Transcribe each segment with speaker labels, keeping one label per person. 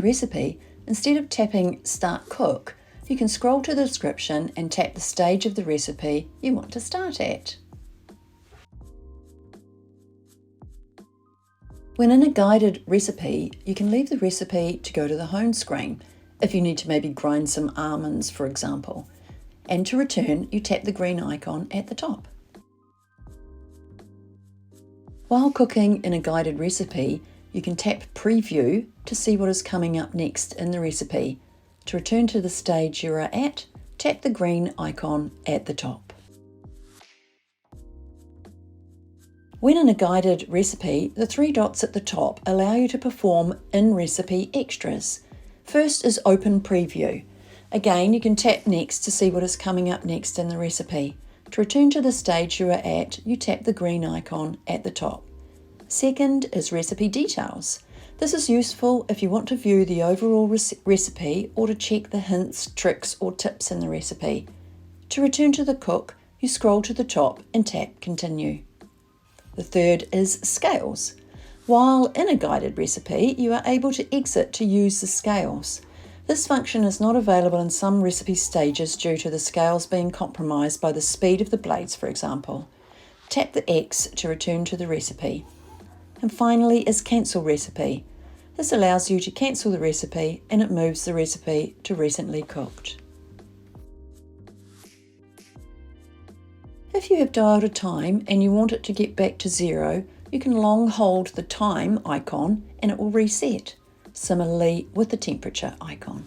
Speaker 1: recipe, instead of tapping Start Cook, you can scroll to the description and tap the stage of the recipe you want to start at. When in a guided recipe, you can leave the recipe to go to the home screen, if you need to maybe grind some almonds, for example. And to return, you tap the green icon at the top. While cooking in a guided recipe, you can tap Preview to see what is coming up next in the recipe. To return to the stage you are at, tap the green icon at the top. When in a guided recipe, the three dots at the top allow you to perform in-recipe extras. First is Open Preview. Again, you can tap Next to see what is coming up next in the recipe. To return to the stage you are at, you tap the green icon at the top. Second is Recipe Details. This is useful if you want to view the overall recipe or to check the hints, tricks or tips in the recipe. To return to the cook, you scroll to the top and tap Continue. The third is Scales. While in a guided recipe, you are able to exit to use the scales. This function is not available in some recipe stages due to the scales being compromised by the speed of the blades, for example. Tap the X to return to the recipe. And finally is Cancel Recipe. This allows you to cancel the recipe and it moves the recipe to Recently Cooked. If you have dialed a time and you want it to get back to 0, you can long hold the time icon and it will reset. Similarly with the temperature icon.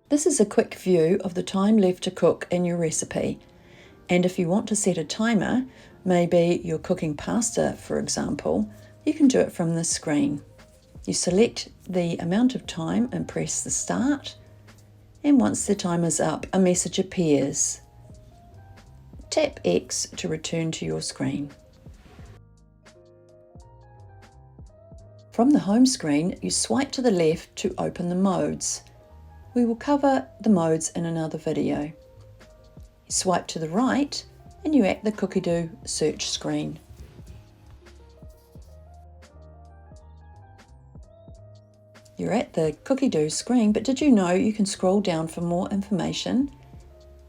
Speaker 1: This is a quick view of the time left to cook in your recipe. And if you want to set a timer, maybe you're cooking pasta, for example, you can do it from this screen. You select the amount of time and press the start, and once the time is up, a message appears. Tap X to return to your screen. From the home screen, you swipe to the left to open the modes. We will cover the modes in another video. You swipe to the right and you're at the Cookie-Doo search screen. You're at the Cookie-Doo screen, but did you know you can scroll down for more information?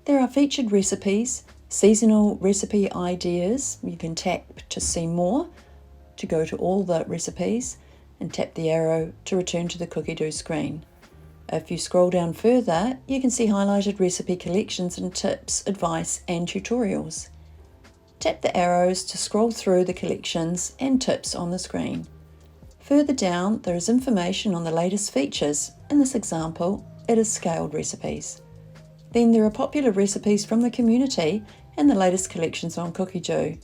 Speaker 1: There are featured recipes, seasonal recipe ideas. You can tap to see more, to go to all the recipes, and tap the arrow to return to the Cookie-Doo screen. If you scroll down further, you can see highlighted recipe collections and tips, advice and tutorials. Tap the arrows to scroll through the collections and tips on the screen. Further down, there is information on the latest features. In this example, it is scaled recipes. Then there are popular recipes from the community and the latest collections on Cookie-Doo.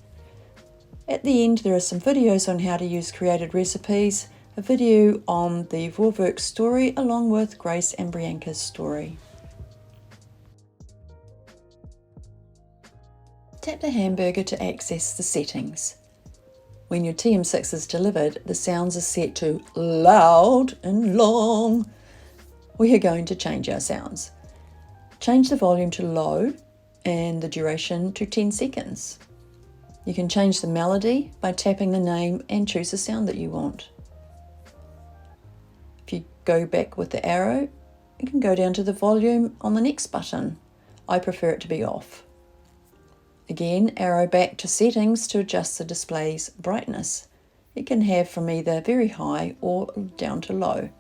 Speaker 1: At the end, there are some videos on how to use created recipes, a video on the overlook story along with Grace and Bianca's story. Tap the hamburger to access the settings. When your TM6 is delivered, the sounds are set to loud and long. We are going to change our sounds. Change the volume to low and the duration to 10 seconds. You can change the melody by tapping the name and choose the sound that you want. If you go back with the arrow, you can go down to the volume on the next button. I prefer it to be off. Again, arrow back to settings to adjust the display's brightness. It can have from either very high or down to low.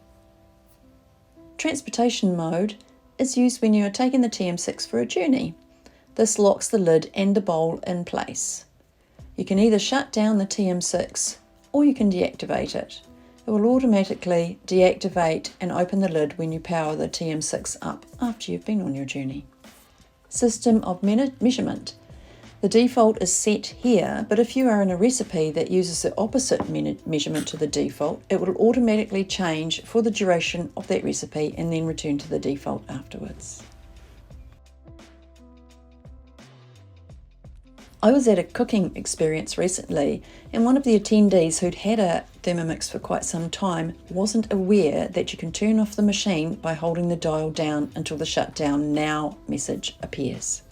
Speaker 1: Transportation mode is used when you are taking the TM6 for a journey. This locks the lid and the bowl in place. You can either shut down the TM6 or you can deactivate it. It will automatically deactivate and open the lid when you power the TM6 up after you've been on your journey. System of measurement. The default is set here, but if you are in a recipe that uses the opposite measurement to the default, it will automatically change for the duration of that recipe and then return to the default afterwards. I was at a cooking experience recently, and one of the attendees who'd had a Thermomix for quite some time wasn't aware that you can turn off the machine by holding the dial down until the shutdown now message appears.